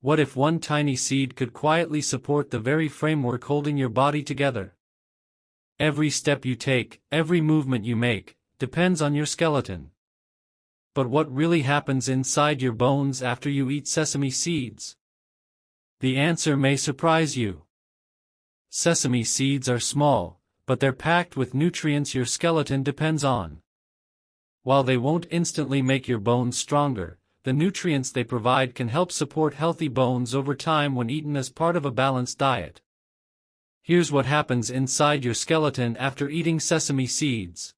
What if one tiny seed could quietly support the very framework holding your body together? Every step you take, every movement you make, depends on your skeleton. But what really happens inside your bones after you eat sesame seeds? The answer may surprise you. Sesame seeds are small, but they're packed with nutrients your skeleton depends on. While they won't instantly make your bones stronger, the nutrients they provide can help support healthy bones over time when eaten as part of a balanced diet. Here's what happens inside your skeleton after eating sesame seeds.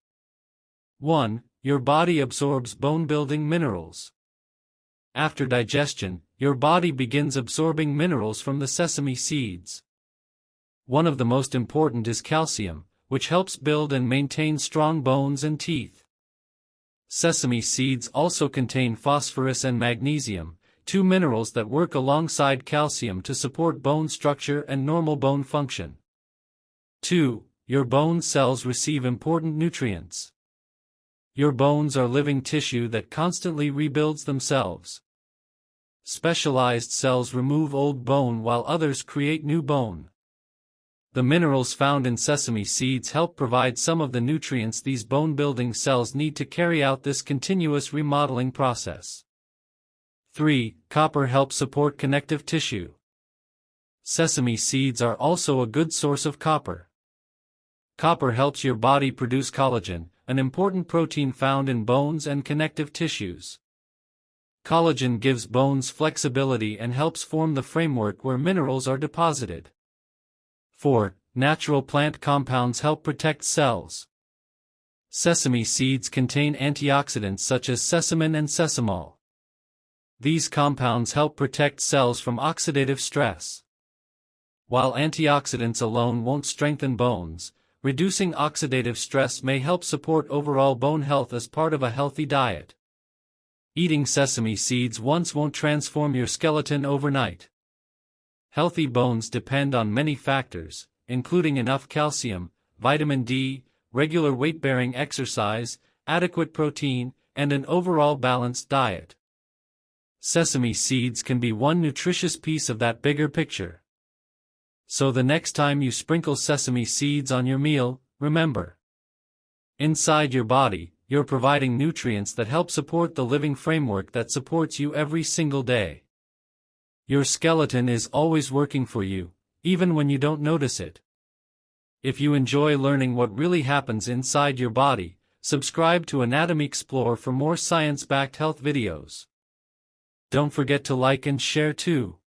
1. Your body absorbs bone-building minerals. After digestion, your body begins absorbing minerals from the sesame seeds. One of the most important is calcium, which helps build and maintain strong bones and teeth. Sesame seeds also contain phosphorus and magnesium, two minerals that work alongside calcium to support bone structure and normal bone function. 2. Your bone cells receive important nutrients. Your bones are living tissue that constantly rebuilds themselves. Specialized cells remove old bone while others create new bone. The minerals found in sesame seeds help provide some of the nutrients these bone-building cells need to carry out this continuous remodeling process. 3. Copper helps support connective tissue. Sesame seeds are also a good source of copper. Copper helps your body produce collagen, an important protein found in bones and connective tissues. Collagen gives bones flexibility and helps form the framework where minerals are deposited. 4. Natural plant compounds help protect cells. Sesame seeds contain antioxidants such as sesamin and sesamol. These compounds help protect cells from oxidative stress. While antioxidants alone won't strengthen bones, reducing oxidative stress may help support overall bone health as part of a healthy diet. Eating sesame seeds once won't transform your skeleton overnight. Healthy bones depend on many factors, including enough calcium, vitamin D, regular weight-bearing exercise, adequate protein, and an overall balanced diet. Sesame seeds can be one nutritious piece of that bigger picture. So the next time you sprinkle sesame seeds on your meal, remember: inside your body, you're providing nutrients that help support the living framework that supports you every single day. Your skeleton is always working for you, even when you don't notice it. If you enjoy learning what really happens inside your body, subscribe to Anatomyxplore for more science-backed health videos. Don't forget to like and share too.